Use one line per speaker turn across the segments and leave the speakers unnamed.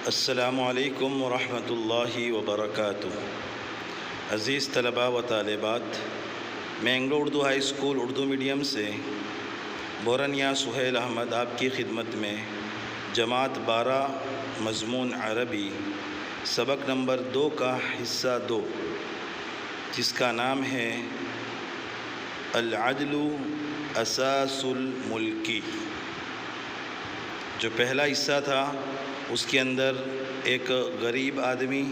السلام علیکم ورحمۃ اللہ وبرکاتہ۔ عزیز طلباء و طالبات، میں Anglo Urdu high school Urdu medium سے بورنیا سہیل احمد آپ کی خدمت میں جماعت 12 مضمون عربی سبق نمبر 2 کا حصہ 2، جس کا نام ہے العدل اساس الملک۔ جو پہلا حصہ تھا اس کے اندر ایک غریب آدمی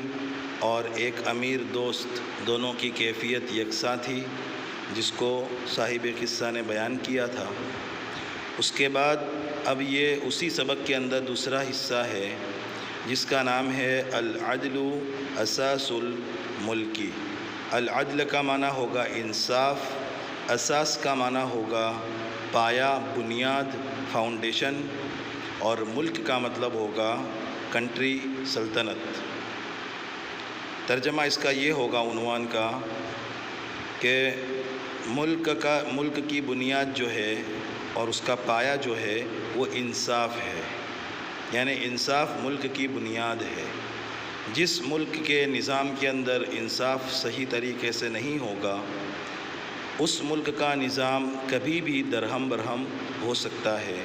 اور ایک امیر دوست دونوں کی کیفیت یکساں تھی، جس کو صاحب قصہ نے بیان کیا تھا۔ اس کے بعد اب یہ اسی سبق کے اندر دوسرا حصہ ہے، جس کا نام ہے العدل اساس الملک۔ العدل کا معنی ہوگا انصاف، اساس کا معنی ہوگا پایا، بنیاد، فاؤنڈیشن، اور ملک کا مطلب ہوگا کنٹری، سلطنت۔ ترجمہ اس کا یہ ہوگا عنوان کا کہ ملک کی بنیاد جو ہے اور اس کا پایا جو ہے وہ انصاف ہے، یعنی انصاف ملک کی بنیاد ہے۔ جس ملک کے نظام کے اندر انصاف صحیح طریقے سے نہیں ہوگا، اس ملک کا نظام کبھی بھی درہم برہم ہو سکتا ہے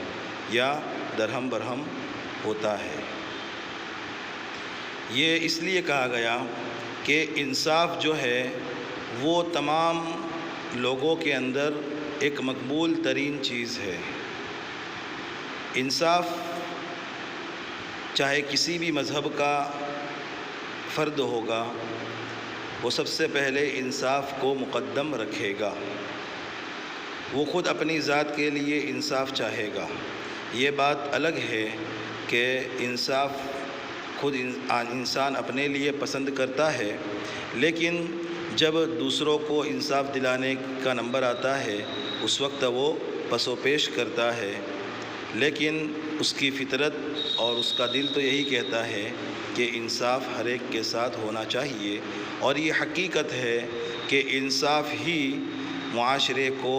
یا درہم برہم ہوتا ہے۔ یہ اس لیے کہا گیا کہ انصاف جو ہے وہ تمام لوگوں کے اندر ایک مقبول ترین چیز ہے۔ انصاف چاہے کسی بھی مذہب کا فرد ہوگا، وہ سب سے پہلے انصاف کو مقدم رکھے گا۔ وہ خود اپنی ذات کے لیے انصاف چاہے گا۔ یہ بات الگ ہے کہ انصاف خود انسان اپنے لیے پسند کرتا ہے، لیکن جب دوسروں کو انصاف دلانے کا نمبر آتا ہے اس وقت وہ پس و پیش کرتا ہے، لیکن اس کی فطرت اور اس کا دل تو یہی کہتا ہے کہ انصاف ہر ایک کے ساتھ ہونا چاہیے، اور یہ حقیقت ہے کہ انصاف ہی معاشرے کو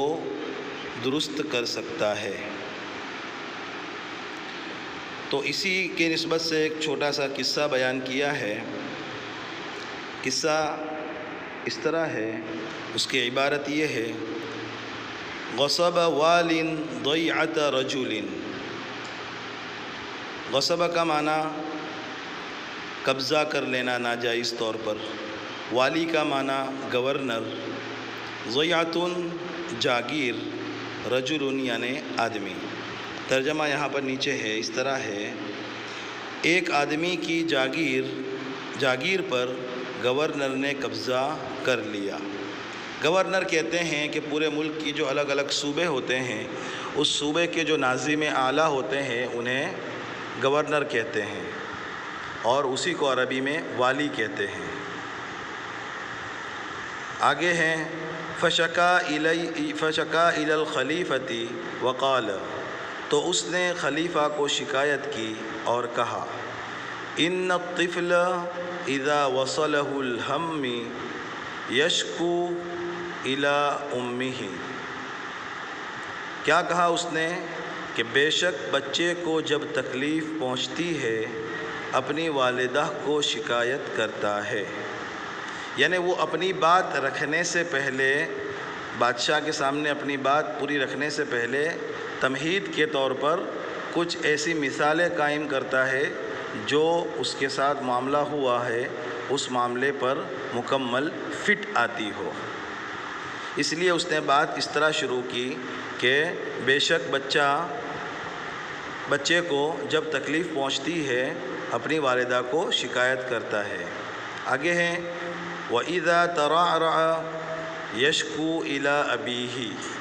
درست کر سکتا ہے۔ تو اسی کے نسبت سے ایک چھوٹا سا قصہ بیان کیا ہے۔ قصہ اس طرح ہے، اس کی عبارت یہ ہے: غصب وال ضیعۃ رجل۔ غصب کا معنی قبضہ کر لینا ناجائز طور پر، والی کا معنی گورنر، ضیعۃ جاگیر، رجل یعنی آدمی۔ ترجمہ یہاں پر نیچے ہے، اس طرح ہے: ایک آدمی کی جاگیر پر گورنر نے قبضہ کر لیا۔ گورنر کہتے ہیں کہ پورے ملک کی جو الگ الگ صوبے ہوتے ہیں، اس صوبے کے جو ناظم اعلیٰ ہوتے ہیں انہیں گورنر کہتے ہیں، اور اسی کو عربی میں والی کہتے ہیں۔ آگے ہیں: فشکا الی الخلیفۃ وقال۔ تو اس نے خلیفہ کو شکایت کی اور کہا: ان الطفل اذا وصلہ الہم یشکو الی امہ۔ کیا کہا اس نے کہ بے شک بچے کو جب تکلیف پہنچتی ہے اپنی والدہ کو شکایت کرتا ہے، یعنی وہ اپنی بات رکھنے سے پہلے، بادشاہ کے سامنے اپنی بات پوری رکھنے سے پہلے تمہید کے طور پر کچھ ایسی مثالیں قائم کرتا ہے جو اس کے ساتھ معاملہ ہوا ہے اس معاملے پر مکمل فٹ آتی ہو۔ اس لیے اس نے بات اس طرح شروع کی کہ بے شک بچے کو جب تکلیف پہنچتی ہے اپنی والدہ کو شکایت کرتا ہے۔ آگے ہیں: وَإِذَا تَرَعْرَعَ يَشْكُو إِلَىٰ أَبِيهِ۔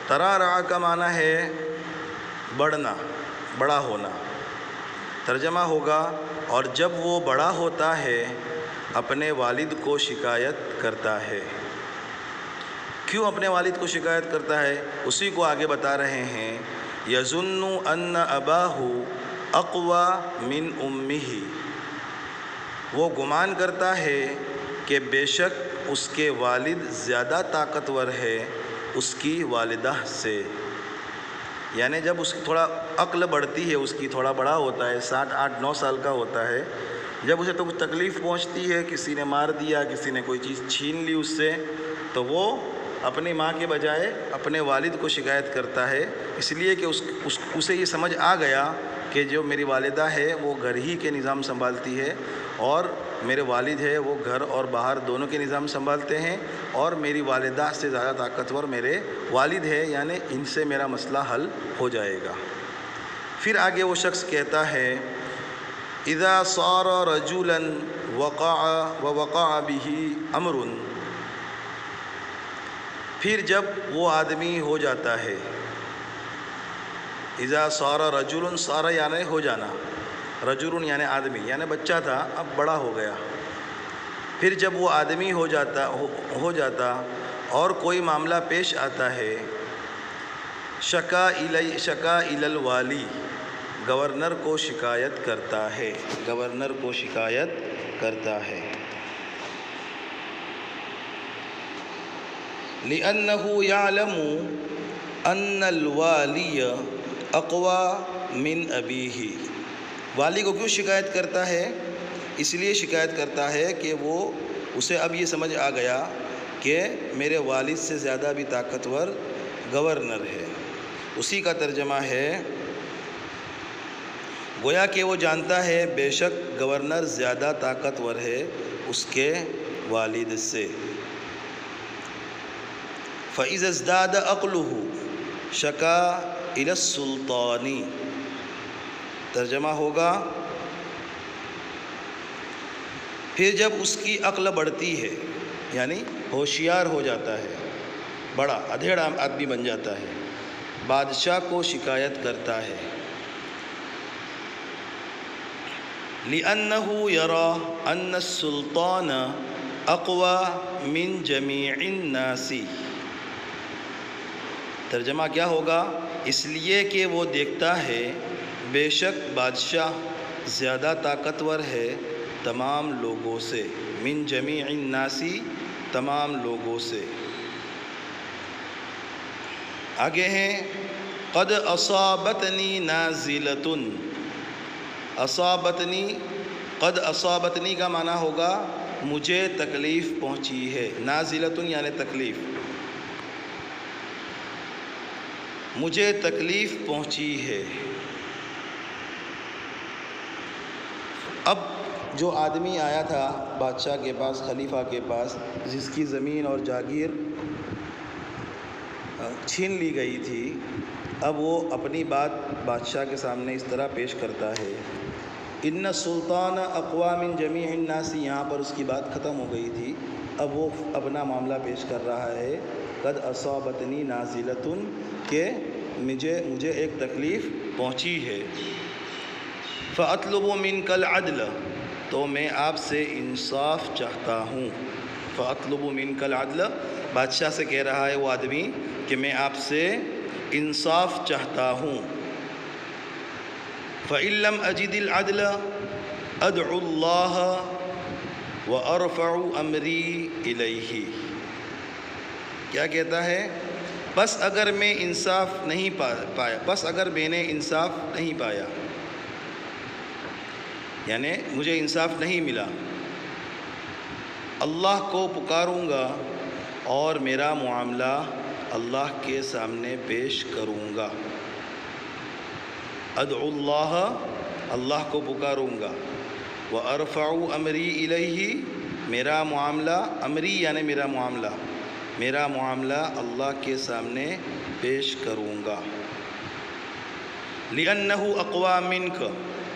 ترعرع کا معنی ہے بڑھنا، بڑا ہونا۔ ترجمہ ہوگا: اور جب وہ بڑا ہوتا ہے اپنے والد کو شکایت کرتا ہے۔ کیوں اپنے والد کو شکایت کرتا ہے اسی کو آگے بتا رہے ہیں: یظن ان اباہ اقوی من امہ۔ وہ گمان کرتا ہے کہ بے شک اس کے والد زیادہ طاقتور ہے اس کی والدہ سے۔ یعنی جب اس کی تھوڑا عقل بڑھتی ہے، اس کی تھوڑا بڑا ہوتا ہے، 7 8 9 سال کا ہوتا ہے، جب اسے تو کچھ تکلیف پہنچتی ہے، کسی نے مار دیا، کسی نے کوئی چیز چھین لی اس سے، تو وہ اپنی ماں کے بجائے اپنے والد کو شکایت کرتا ہے، اس لیے کہ اسے یہ سمجھ آ گیا کہ جو میری والدہ ہے وہ گھر ہی کے نظام سنبھالتی ہے، اور میرے والد ہے وہ گھر اور باہر دونوں کے نظام سنبھالتے ہیں، اور میری والدہ سے زیادہ طاقتور میرے والد ہے، یعنی ان سے میرا مسئلہ حل ہو جائے گا۔ پھر آگے وہ شخص کہتا ہے اذا صار رجلا وقع به امر، پھر جب وہ آدمی ہو جاتا ہے، اذا صار رجل، صار یعنی ہو جانا، رجل یعنی آدمی، یعنی بچہ تھا اب بڑا ہو گیا، پھر جب وہ آدمی ہو جاتا اور کوئی معاملہ پیش آتا ہے، شکا الی الوالی، گورنر کو شکایت کرتا ہے، گورنر کو شکایت کرتا ہے، لِأَنَّهُ يَعْلَمُ أَنَّ الْوَالِيَ أَقْوَى مِنْ أَبِيهِ۔ والی کو کیوں شکایت کرتا ہے؟ اس لیے شکایت کرتا ہے کہ وہ اسے اب یہ سمجھ آ گیا کہ میرے والد سے زیادہ بھی طاقتور گورنر ہے۔ اسی کا ترجمہ ہے، گویا کہ وہ جانتا ہے بے شک گورنر زیادہ طاقتور ہے اس کے والد سے۔ فَإِذَا ازْدَادَ عَقْلُهُ شَكَا إِلَى السُّلْطَانِ، ترجمہ ہوگا پھر جب اس کی عقل بڑھتی ہے، یعنی ہوشیار ہو جاتا ہے، بڑا ادھیڑ آدمی بن جاتا ہے، بادشاہ کو شکایت کرتا ہے، لِأَنَّهُ يَرَى أَنَّ السُّلْطَانَ أَقْوَى مِنْ جَمِيعِ النَّاسِ۔ ترجمہ کیا ہوگا؟ اس لیے کہ وہ دیکھتا ہے بے شک بادشاہ زیادہ طاقتور ہے تمام لوگوں سے، من جمیع الناس، تمام لوگوں سے۔ آگے ہیں قد اصابتنی نازلۃ، اصابتنی، قد اصابتنی کا معنی ہوگا مجھے تکلیف پہنچی ہے، نازلۃ یعنی تکلیف، مجھے تکلیف پہنچی ہے۔ اب جو آدمی آیا تھا بادشاہ کے پاس، خلیفہ کے پاس، جس کی زمین اور جاگیر چھین لی گئی تھی، اب وہ اپنی بات بادشاہ کے سامنے اس طرح پیش کرتا ہے، ان السلطان اقوی من جمیع الناس، یہاں پر اس کی بات ختم ہو گئی تھی، اب وہ اپنا معاملہ پیش کر رہا ہے، قد اصابتنی نازلۃ، کہ مجھے ایک تکلیف پہنچی ہے، فاطلب منک العدل، تو میں آپ سے انصاف چاہتا ہوں، فاطلب منک العدل، بادشاہ سے کہہ رہا ہے وہ آدمی کہ میں آپ سے انصاف چاہتا ہوں، فإن لم أجد العدل أدعو الله وأرفع أمري إليه۔ کیا کہتا ہے؟ بس اگر میں انصاف نہیں پایا، بس اگر میں نے انصاف نہیں پایا، یعنی مجھے انصاف نہیں ملا، اللہ کو پکاروں گا اور میرا معاملہ اللہ کے سامنے پیش کروں گا، ادعو اللہ، اللہ کو پکاروں گا، وارفع امری الیہ، میرا معاملہ، امری یعنی میرا معاملہ اللہ کے سامنے پیش کروں گا، لأنہ اقوی منک،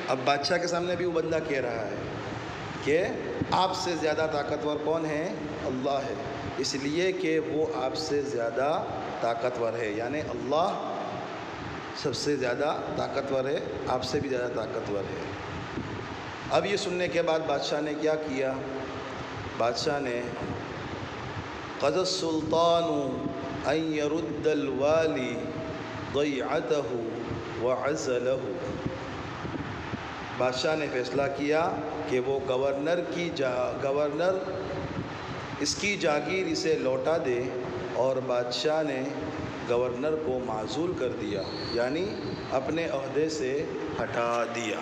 اب بادشاہ کے سامنے بھی وہ بندہ کہہ رہا ہے کہ آپ سے زیادہ طاقتور کون ہے؟ اللہ ہے، اس لیے کہ وہ آپ سے زیادہ طاقتور ہے، یعنی اللہ سب سے زیادہ طاقتور ہے، آپ سے بھی زیادہ طاقتور ہے۔ اب یہ سننے کے بعد بادشاہ نے کیا کیا؟ بادشاہ نے قضى السلطان ان يرد الوالی ضیعتہ وعزلہ، بادشاہ نے فیصلہ کیا کہ وہ گورنر اس کی جاگیر اسے لوٹا دے، اور بادشاہ نے گورنر کو معزول کر دیا، یعنی اپنے عہدے سے ہٹا دیا۔